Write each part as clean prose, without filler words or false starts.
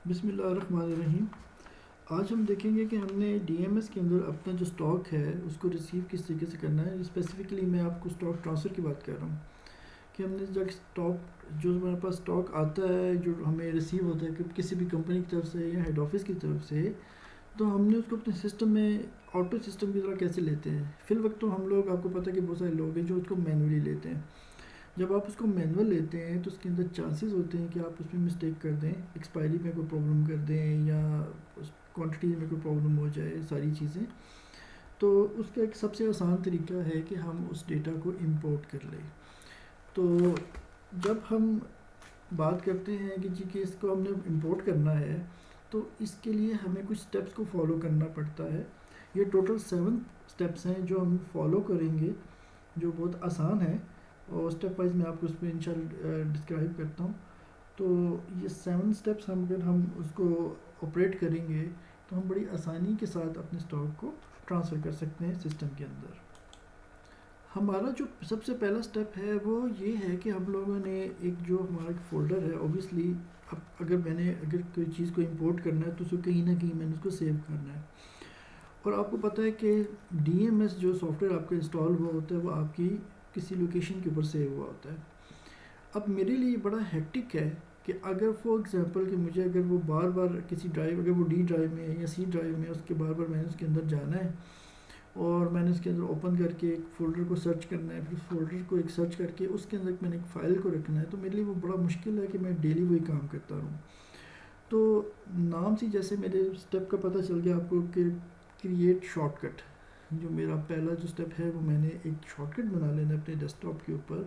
بسم اللہ الرحمن الرحیم۔ آج ہم دیکھیں گے کہ ہم نے ڈی ایم ایس کے اندر اپنا جو سٹاک ہے اس کو ریسیو کس طریقے سے کرنا ہے۔ اسپیسیفکلی میں آپ کو سٹاک ٹرانسفر کی بات کر رہا ہوں کہ ہم نے جب سٹاک جو ہمارے پاس سٹاک آتا ہے جو ہمیں ریسیو ہوتا ہے کہ کسی بھی کمپنی کی طرف سے یا ہیڈ آفس کی طرف سے، تو ہم نے اس کو اپنے سسٹم میں آٹو سسٹم کی طرح کیسے لیتے ہیں۔ فی الوقت تو ہم لوگ، آپ کو پتہ ہے کہ بہت سارے لوگ ہیں جو اس کو مینولی لیتے ہیں۔ جب آپ اس کو مینول لیتے ہیں تو اس کے اندر چانسز ہوتے ہیں کہ آپ اس میں مسٹیک کر دیں، ایکسپائری میں کوئی پرابلم کر دیں یا اس کوانٹٹی میں کوئی پرابلم ہو جائے، ساری چیزیں۔ تو اس کا ایک سب سے آسان طریقہ ہے کہ ہم اس ڈیٹا کو امپورٹ کر لیں۔ تو جب ہم بات کرتے ہیں کہ جی کہ اس کو ہم نے امپورٹ کرنا ہے، تو اس کے لیے ہمیں کچھ سٹیپس کو فالو کرنا پڑتا ہے۔ یہ ٹوٹل 7 سٹیپس ہیں جو ہم فالو کریں گے، جو بہت آسان ہیں، اور اسٹیپ وائز میں آپ کو اس پہ انشاءاللہ ڈسکرائب کرتا ہوں۔ تو یہ 7 سٹیپس اگر ہم اس کو آپریٹ کریں گے تو ہم بڑی آسانی کے ساتھ اپنے اسٹاک کو ٹرانسفر کر سکتے ہیں سسٹم کے اندر۔ ہمارا جو سب سے پہلا سٹیپ ہے وہ یہ ہے کہ ہم لوگوں نے ایک جو ہمارا فولڈر ہے، اوبیسلی اب اگر کوئی چیز کو امپورٹ کرنا ہے تو اس کو کہیں نہ کہیں میں نے اس کو سیو کرنا ہے۔ اور آپ کو پتہ ہے کہ ڈی ایم ایس جو سافٹ ویئر آپ کا انسٹال ہوا ہوتا ہے وہ آپ کی کسی لوکیشن کے اوپر سیو ہوا ہوتا ہے۔ اب میرے لیے بڑا ہیکٹک ہے کہ اگر فار ایگزامپل کہ مجھے اگر وہ بار بار کسی ڈرائیو، اگر وہ ڈی ڈرائیو میں ہے یا سی ڈرائیو میں ہے، اس کے بار بار میں نے اس کے اندر جانا ہے اور میں نے اس کے اندر اوپن کر کے ایک فولڈر کو سرچ کرنا ہے، پھر فولڈر کو ایک سرچ کر کے اس کے اندر میں نے ایک فائل کو رکھنا ہے، تو میرے لیے وہ بڑا مشکل ہے کہ میں ڈیلی وہی کام کرتا رہوں۔ تو نام سے جیسے میرے اسٹیپ کا پتہ چل گیا آپ کو کہ کریٹ شارٹ کٹ، جو میرا پہلا جو اسٹیپ ہے وہ میں نے ایک شارٹ کٹ بنا لینا ہے اپنے ڈیسک ٹاپ کے اوپر،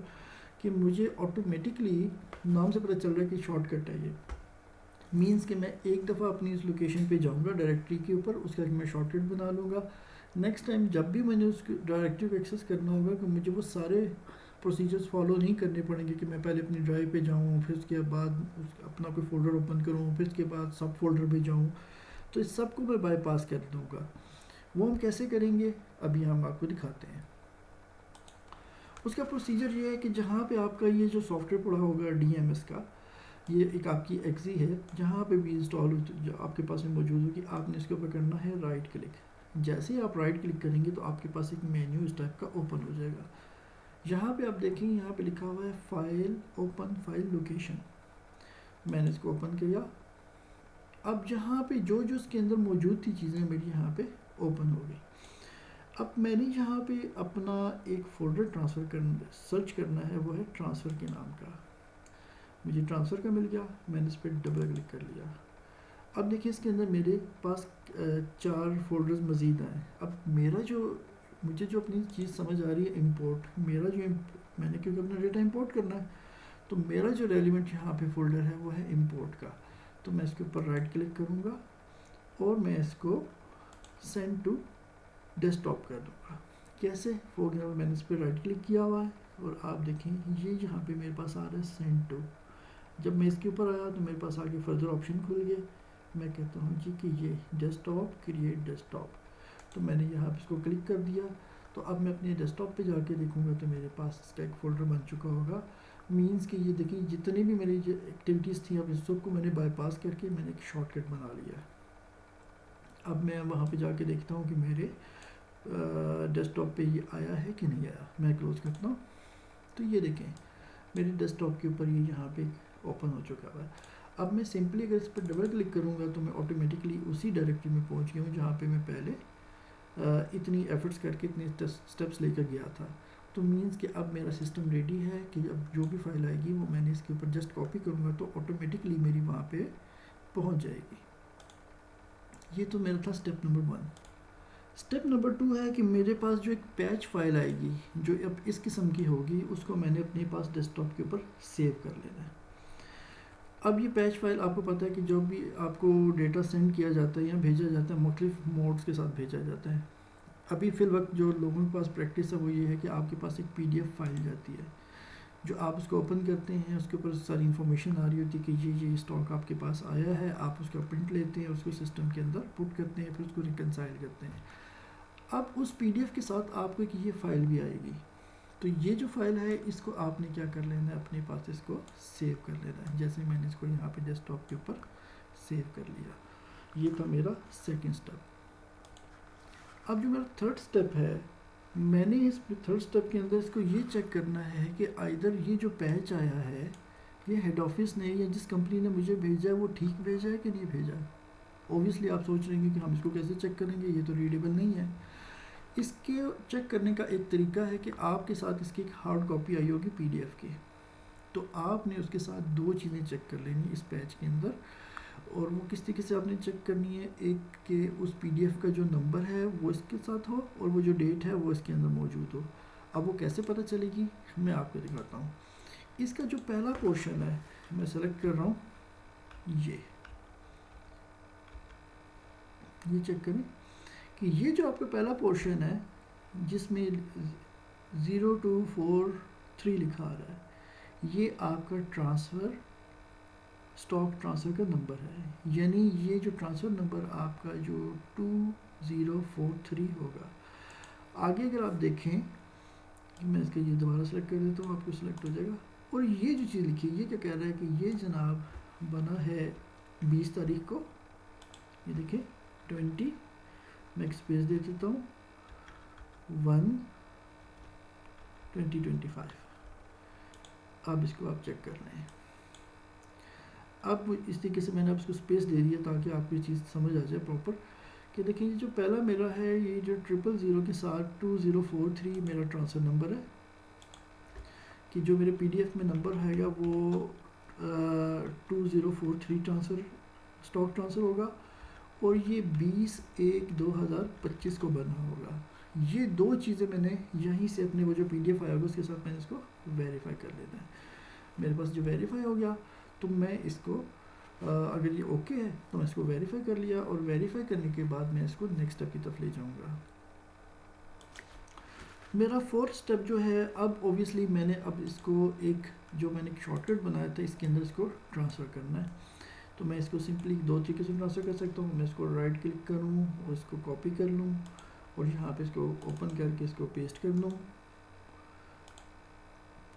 کہ مجھے آٹومیٹکلی نام سے پتہ چل رہا ہے کہ شارٹ کٹ ہے۔ یہ مینس کہ میں ایک دفعہ اپنی اس لوکیشن پہ جاؤں گا ڈائریکٹری کے اوپر، اس کا میں شارٹ کٹ بنا لوں گا۔ نیکسٹ ٹائم جب بھی میں نے اس ڈائریکٹری کو ایکسیس کرنا ہوگا کہ مجھے وہ سارے پروسیجرز فالو نہیں کرنے پڑیں گے کہ میں پہلے اپنی ڈرائیو پہ جاؤں، پھر اس کے بعد اپنا کوئی فولڈر اوپن کروں، پھر اس کے بعد سب فولڈر پہ جاؤں۔ تو اس سب کو میں بائی پاس کر دوں گا۔ وہ ہم کیسے کریں گے ابھی ہم آپ کو دکھاتے ہیں۔ اس کا پروسیجر یہ ہے کہ جہاں پہ آپ کا یہ جو سافٹ ویئر پڑا ہوگا ڈی ایم ایس کا، یہ ایک آپ کی ایکزی ہے، جہاں پہ بھی انسٹال جو آپ کے پاس میں موجود ہوگی، آپ نے اس کے اوپر کرنا ہے رائٹ کلک۔ جیسے ہی آپ رائٹ کلک کریں گے تو آپ کے پاس ایک مینیو اس ٹائپ کا اوپن ہو جائے گا۔ یہاں پہ آپ دیکھیں، یہاں پہ لکھا ہوا ہے فائل، اوپن فائل لوکیشن۔ میں نے اس کو اوپن کیا۔ اب جہاں پہ جو اس کے اندر موجود تھی چیزیں میری یہاں پہ اوپن ہو گئی۔ اب میں نے یہاں پہ اپنا ایک فولڈر سرچ کرنا ہے، وہ ہے ٹرانسفر کے نام کا۔ مجھے ٹرانسفر کا مل گیا، میں نے اس پہ ڈبل کلک کر لیا۔ اب دیکھیں اس کے اندر میرے پاس 4 فولڈرز مزید آئے۔ اب مجھے جو اپنی چیز سمجھ آ رہی ہے امپورٹ، میں نے کیونکہ اپنا ڈیٹا امپورٹ کرنا ہے، تو میرا جو ریلیونٹ یہاں پہ فولڈر ہے وہ ہے امپورٹ کا۔ تو میں اس کے اوپر رائٹ کلک کروں گا اور میں اس کو سینڈ ٹو ڈیسک ٹاپ کر دوں گا۔ کیسے؟ فور ایگزامپل میں نے اس پہ رائٹ کلک کیا ہوا ہے اور آپ دیکھیں یہ یہاں پہ میرے پاس آ رہا ہے سینڈ ٹو۔ جب میں اس کے اوپر آیا تو میرے پاس آگے فردر آپشن کھل گئے۔ میں کہتا ہوں جی کہ یہ desktop, create desktop, تو میں نے یہاں پہ اس کو کلک کر دیا۔ تو اب میں اپنے ڈیسک ٹاپ پہ جا کے دیکھوں گا تو میرے پاس اس کا ایک فولڈر بن چکا ہوگا۔ مینس کہ یہ دیکھیں جتنی بھی میری ایکٹیویٹیز تھیں، اب اس سب کو میں نے بائی پاس کر کے میں نے ایک شارٹ کٹ بنا لیا۔ اب میں وہاں پہ جا کے دیکھتا ہوں کہ میرے ڈیسک ٹاپ پہ یہ آیا ہے کہ نہیں آیا۔ میں کلوز کرتا ہوں تو یہ دیکھیں میرے ڈیسک ٹاپ کے اوپر یہ یہاں پہ اوپن ہو چکا ہوا ہے۔ اب میں سمپلی اگر اس پر ڈبل کلک کروں گا تو میں آٹومیٹکلی اسی ڈائریکٹری میں پہنچ گیا ہوں جہاں پہ میں پہلے اتنی ایفرٹس کر کے اتنے سٹیپس لے کر گیا تھا۔ تو مینس کہ اب میرا سسٹم ریڈی ہے کہ اب جو بھی فائل آئے گی وہ میں نے اس کے اوپر جسٹ کاپی کروں گا تو آٹومیٹکلی میری وہاں پہ پہنچ جائے گی۔ یہ تو میرا تھا اسٹیپ نمبر 1۔ اسٹیپ نمبر 2 ہے کہ میرے پاس جو ایک پیچ فائل آئے گی جو اب اس قسم کی ہوگی، اس کو میں نے اپنے پاس ڈیسک ٹاپ کے اوپر سیو کر لینا ہے۔ اب یہ پیچ فائل آپ کو پتہ ہے کہ جو بھی آپ کو ڈیٹا سینڈ کیا جاتا ہے یا بھیجا جاتا ہے، مختلف موڈز کے ساتھ بھیجا جاتا ہے۔ ابھی فی الوقت جو لوگوں کے پاس پریکٹس ہے وہ یہ ہے کہ آپ کے پاس ایک پی ڈی ایف فائل جاتی ہے، جو آپ اس کو اوپن کرتے ہیں، اس کے اوپر ساری انفارمیشن آ رہی ہوتی ہے کہ یہ اسٹاک آپ کے پاس آیا ہے، آپ اس کا پرنٹ لیتے ہیں، اس کو سسٹم کے اندر پٹ کرتے ہیں، پھر اس کو ریکنسائل کرتے ہیں۔ اب اس پی ڈی ایف کے ساتھ آپ کو ایک یہ فائل بھی آئے گی، تو یہ جو فائل ہے اس کو آپ نے کیا کر لینا ہے، اپنے پاس اس کو سیو کر لینا ہے۔ جیسے میں نے اس کو یہاں پہ ڈیسک ٹاپ کے اوپر سیو کر لیا. یہ تھا میرا سیکنڈ اسٹیپ. اب جو میرا تھرڈ اسٹیپ ہے، میں نے اس تھرڈ اسٹیپ کے اندر اس کو یہ چیک کرنا ہے کہ آئدر یہ جو پیچ آیا ہے یہ ہیڈ آفس نے یا جس کمپنی نے مجھے بھیجا ہے وہ ٹھیک بھیجا ہے کہ نہیں بھیجا. اوبویسلی آپ سوچ رہے ہیں کہ ہم اس کو کیسے چیک کریں گے، یہ تو ریڈیبل نہیں ہے. اس کے چیک کرنے کا ایک طریقہ ہے کہ آپ کے ساتھ اس کی ایک ہارڈ کاپی آئی ہوگی پی ڈی ایف کی، تو آپ نے اس کے ساتھ دو چیزیں چیک کر لینی اس پیچ کے اندر. اور وہ کس طریقے سے آپ نے چیک کرنی ہے، ایک کہ اس پی ڈی ایف کا جو نمبر ہے وہ اس کے ساتھ ہو اور وہ جو ڈیٹ ہے وہ اس کے اندر موجود ہو. اب وہ کیسے پتہ چلے گی، میں آپ کو دکھاتا ہوں. اس کا جو پہلا پورشن ہے میں سلیکٹ کر رہا ہوں، یہ چیک کریں کہ یہ جو آپ کا پہلا پورشن ہے جس میں 0243 لکھا آ رہا ہے، یہ آپ کا ٹرانسفر اسٹاک ٹرانسفر کا نمبر ہے. یعنی یہ جو ٹرانسفر نمبر آپ کا جو 2043 ہوگا. آگے اگر آپ دیکھیں، میں اس کا یہ دوبارہ سلیکٹ کر دیتا ہوں، آپ کو سلیکٹ ہو جائے گا. اور یہ جو چیز لکھی ہے یہ کیا کہہ رہا ہے کہ یہ جناب بنا ہے 20 تاریخ کو. یہ دیکھیں 20، میں ایک اسپیس دے دیتا ہوں، 1/2025. اب اس کو آپ چیک کر رہے ہیں. اب اس طریقے سے میں نے اب اس کو اسپیس دے دیا تاکہ آپ کو یہ چیز سمجھ آ جائے پراپر کہ دیکھیں یہ جو پہلا میرا ہے، یہ جو 000 کے ساتھ 2043 میرا ٹرانسفر نمبر ہے، کہ جو میرے پی ڈی ایف میں نمبر ہے گا وہ 2043 ٹرانسفر اسٹاک ٹرانسفر ہوگا. اور یہ 20/1/2025 کو بنا ہوگا. یہ دو چیزیں میں نے یہیں سے اپنے وہ جو پی ڈی ایف آیا ہوگا اس کے ساتھ میں نے اس کو ویریفائی کر لینا ہے. میرے پاس جو ویریفائی ہو گیا تو میں اس کو اگر یہ اوکے ہے تو میں اس کو ویریفائی کر لیا، اور ویریفائی کرنے کے بعد میں اس کو نیکسٹ اسٹیپ کی طرف لے جاؤں گا. میرا فورتھ اسٹیپ جو ہے، اب اوبویسلی میں نے اب اس کو ایک جو میں نے ایک شارٹ کٹ بنایا تھا اس کے اندر اس کو ٹرانسفر کرنا ہے. تو میں اس کو سمپلی دو طریقے سے ٹرانسفر کر سکتا ہوں. میں اس کو رائٹ کلک کروں اور اس کو کاپی کر لوں اور یہاں پہ اس کو اوپن کر کے اس کو پیسٹ کر لوں.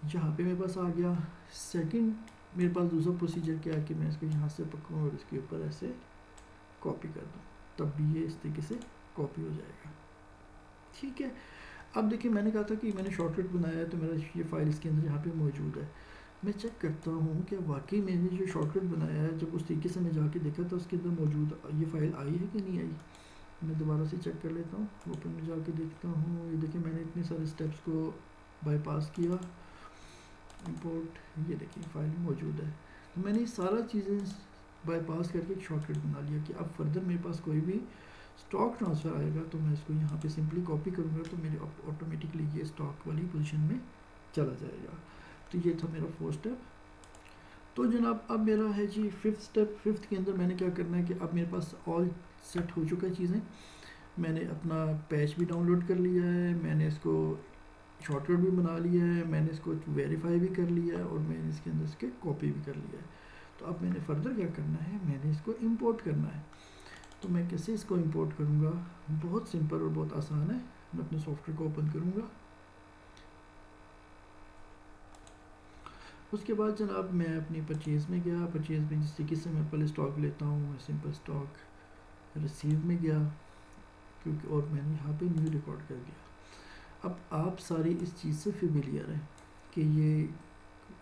یہاں پہ میرے پاس آ گیا. سیکنڈ میرے پاس دوسرا پروسیجر کیا ہے کہ میں اس کو یہاں سے پکڑوں اور اس کے اوپر ایسے کاپی کر دوں، تب بھی یہ اس طریقے سے کاپی ہو جائے گا. ٹھیک ہے. اب دیکھیں میں نے کہا تھا کہ میں نے شارٹ کٹ بنایا ہے تو میرا یہ فائل اس کے اندر یہاں پہ موجود ہے. میں چیک کرتا ہوں کہ واقعی میں نے جو شارٹ کٹ بنایا ہے جب اس طریقے سے میں جا کے دیکھا تھا اس کے اندر موجود یہ فائل آئی ہے کہ نہیں آئی. میں دوبارہ سے چیک کر لیتا ہوں، اوپن میں جا کے دیکھتا ہوں. یہ دیکھیں میں نے اتنے سارے اسٹیپس کو بائی پاس کیا. امپورٹ، یہ دیکھیں فائل موجود ہے. تو میں نے سارا چیزیں بائی پاس کر کے ایک شارٹ کٹ بنا لیا کہ اب فردر میرے پاس کوئی بھی اسٹاک ٹرانسفر آئے گا تو میں اس کو یہاں پہ سمپلی کاپی کروں گا تو میرے آٹومیٹکلی یہ اسٹاک والی پوزیشن میں چلا جائے گا. تو یہ تھا میرا فورتھ اسٹیپ. تو جناب اب میرا ہے جی ففتھ اسٹیپ. ففتھ کے اندر میں نے کیا کرنا ہے کہ اب میرے پاس آل سیٹ ہو چکا ہے چیزیں. میں نے اپنا پیچ بھی ڈاؤن لوڈ کر لیا ہے، میں نے اس کو شارٹ کٹ بھی بنا لیا ہے، میں نے اس کو ویریفائی بھی کر لیا ہے اور میں نے اس کے اندر اس کے کاپی بھی کر لیا ہے. تو اب میں نے فردر کیا کرنا ہے، میں نے اس کو امپورٹ کرنا ہے. تو میں کیسے اس کو امپورٹ کروں گا، بہت سمپل اور بہت آسان ہے. میں اپنے سافٹ ویئر کو اوپن کروں گا. اس کے بعد جناب میں اپنی پرچیز میں گیا. پرچیز میں جس طریقے سے میں پہلے اسٹاک لیتا ہوں میں سمپل اسٹاک ریسیو میں گیا کیونکہ، اور میں نے یہاں پہ نیو ریکارڈ کر دیا. اب آپ ساری اس چیز سے فیملیئر ہیں کہ یہ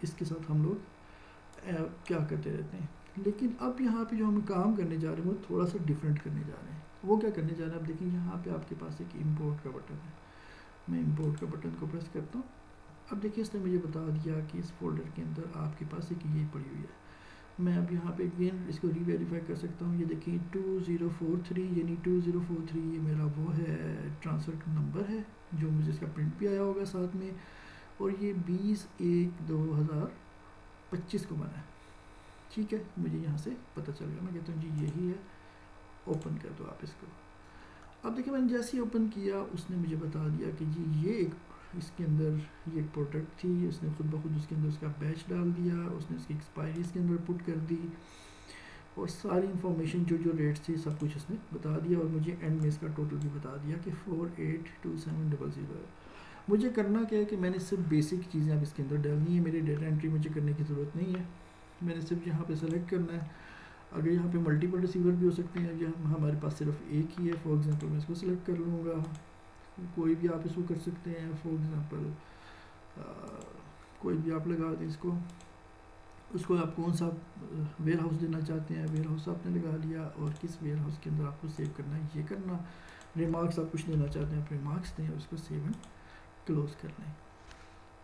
اس کے ساتھ ہم لوگ کیا کرتے رہتے ہیں. لیکن اب یہاں پہ جو ہم کام کرنے جا رہے ہیں وہ تھوڑا سا ڈیفرنٹ کرنے جا رہے ہیں. وہ کیا کرنے جا رہے ہیں، اب دیکھیں یہاں پہ آپ کے پاس ایک امپورٹ کا بٹن ہے. میں امپورٹ کا بٹن کو پریس کرتا ہوں. اب دیکھیں اس نے مجھے بتا دیا کہ اس فولڈر کے اندر آپ کے پاس ایک یہ پڑی ہوئی ہے. میں اب یہاں پہ اگین اس کو ری ویریفائی کر سکتا ہوں. یہ دیکھیں 2043 یعنی 2043 یہ میرا وہ ہے ٹرانسفر نمبر ہے جو مجھے اس کا پرنٹ بھی آیا ہوگا ساتھ میں. اور یہ 20/1/2025 کو بنا ہے. ٹھیک ہے، مجھے یہاں سے پتہ چل گیا. میں کہتا ہوں جی یہی ہے، اوپن کر دو آپ اس کو. اب دیکھیں میں نے جیسے ہی اوپن کیا اس نے مجھے بتا دیا کہ جی یہ ایک اس کے اندر یہ ایک پروڈکٹ تھی. اس نے خود بخود اس کے اندر اس کا بیچ ڈال دیا، اس نے اس کی ایکسپائری اس کے اندر پٹ کر دی اور ساری انفارمیشن جو ریٹس تھی سب کچھ اس نے بتا دیا. اور مجھے اینڈ میں اس کا ٹوٹل بھی بتا دیا کہ 482700 ہے. مجھے کرنا کیا ہے کہ میں نے صرف بیسک چیزیں اب اس کے اندر ڈالنی ہے. میری ڈیٹا انٹری مجھے کرنے کی ضرورت نہیں ہے. میں نے صرف یہاں پہ سلیکٹ کرنا ہے. اگر یہاں پہ ملٹیپل ریسیور بھی ہو سکتے ہیں، یا ہمارے پاس صرف ایک ہی ہے، فار ایگزامپل میں اس کو سلیکٹ کر لوں گا، کوئی بھی آپ اس کو کر سکتے ہیں، فار ایگزامپل کوئی بھی آپ لگا دیں اس کو آپ کون سا ویئر ہاؤس دینا چاہتے ہیں، ویئر ہاؤس آپ نے لگا لیا، اور کس ویئر ہاؤس کے اندر آپ کو سیو کرنا ہے یہ کرنا، ریمارکس آپ کچھ دینا چاہتے ہیں آپ ریمارکس دیں، اس کو سیو اینڈ کلوز کر لیں.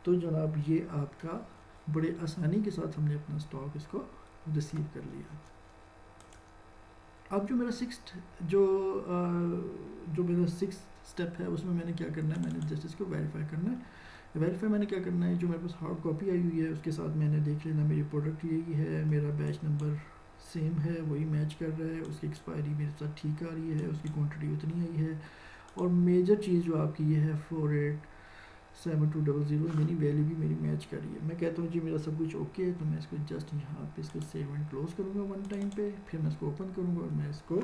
تو جناب یہ آپ کا بڑے آسانی کے ساتھ ہم نے اپنا اسٹاک اس کو ریسیو کر لیا. اب جو میرا سکس اسٹیپ ہے اس میں نے کیا کرنا ہے، میں نے جسٹ اس کو ویریفائی کرنا ہے. ویریفائی میں نے کیا کرنا ہے، جو میرے پاس ہارڈ کاپی آئی ہوئی ہے اس کے ساتھ میں نے دیکھ لینا میری پروڈکٹ یہی ہے، میرا بیچ نمبر سیم ہے، وہی میچ کر رہا ہے، اس کی ایکسپائری میرے ساتھ ٹھیک آ رہی ہے، اس کی کوانٹٹی اتنی آئی ہے، اور میجر چیز جو آپ کی یہ ہے 487200 یعنی ویلیو بھی میری میچ کر رہی ہے. میں کہتا ہوں جی میرا سب کچھ اوکے ہے، تو میں اس کو جسٹ یہاں پہ اس کو سیو اینڈ کلوز کروں گا ون ٹائم پہ، پھر میں اس کو اوپن کروں گا، اور میں اس کو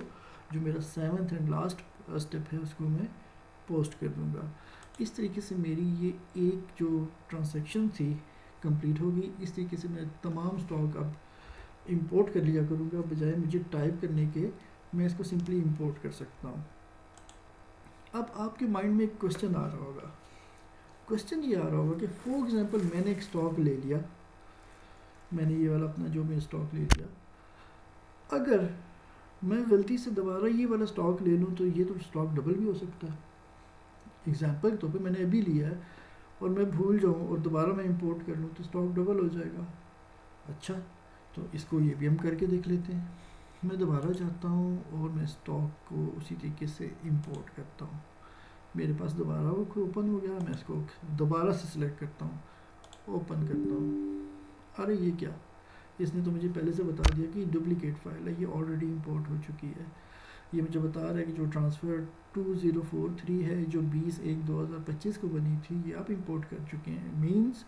جو میرا 7th اینڈ لاسٹ اسٹیپ ہے اس کو میں پوسٹ کر دوں گا. اس طریقے سے میری یہ ایک جو ٹرانزیکشن تھی کمپلیٹ ہوگی. اس طریقے سے میں تمام اسٹاک اب امپورٹ کر لیا کروں گا، بجائے مجھے ٹائپ کرنے کے میں اس کو سمپلی امپورٹ کر سکتا ہوں. اب آپ کے مائنڈ میں ایک کوشچن آ رہا ہوگا، کوشچن یہ آ رہا ہوگا کہ فار ایگزامپل میں نے ایک اسٹاک لے لیا، میں نے یہ والا اپنا جو میں اسٹاک لے لیا، اگر میں غلطی سے دوبارہ یہ والا اسٹاک لے لوں تو یہ تو اسٹاک ڈبل بھی ہو سکتا ہے. ایگزامپل کے طور پہ میں نے ابھی لیا ہے اور میں بھول جاؤں اور دوبارہ میں امپورٹ کر لوں تو اسٹاک ڈبل ہو جائے گا. اچھا تو اس کو یہ بھی ہم کر کے دیکھ لیتے ہیں. میں دوبارہ جاتا ہوں اور میں اسٹاک کو اسی طریقے سے امپورٹ کرتا ہوں. میرے پاس دوبارہ وہ اوپن ہو گیا، میں اس کو دوبارہ سے سلیکٹ کرتا ہوں، اوپن کرتا ہوں. ارے یہ کیا، اس نے تو مجھے پہلے سے بتا دیا کہ ڈپلیکیٹ فائل ہے، یہ آلریڈی امپورٹ ہو چکی ہے. یہ مجھے بتا رہا ہے کہ جو ٹرانسفر 2043 ہے جو 20/1/2025 کو بنی تھی یہ آپ امپورٹ کر چکے ہیں. مینس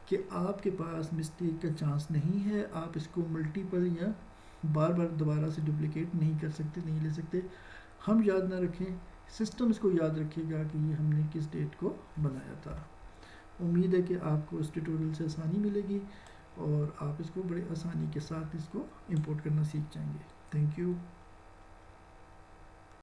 کہ آپ کے پاس مسٹیک کا چانس نہیں ہے، آپ اس کو ملٹیپل یا بار بار دوبارہ سے ڈپلیکیٹ نہیں کر سکتے، نہیں لے سکتے. ہم یاد نہ رکھیں، سسٹم اس کو یاد رکھے گا کہ یہ ہم نے کس ڈیٹ کو بنایا تھا. امید ہے کہ آپ کو اس ٹیوٹوریل سے آسانی ملے گی اور آپ اس کو بڑے آسانی کے ساتھ اس کو امپورٹ کرنا سیکھ جائیں گے. Thank you.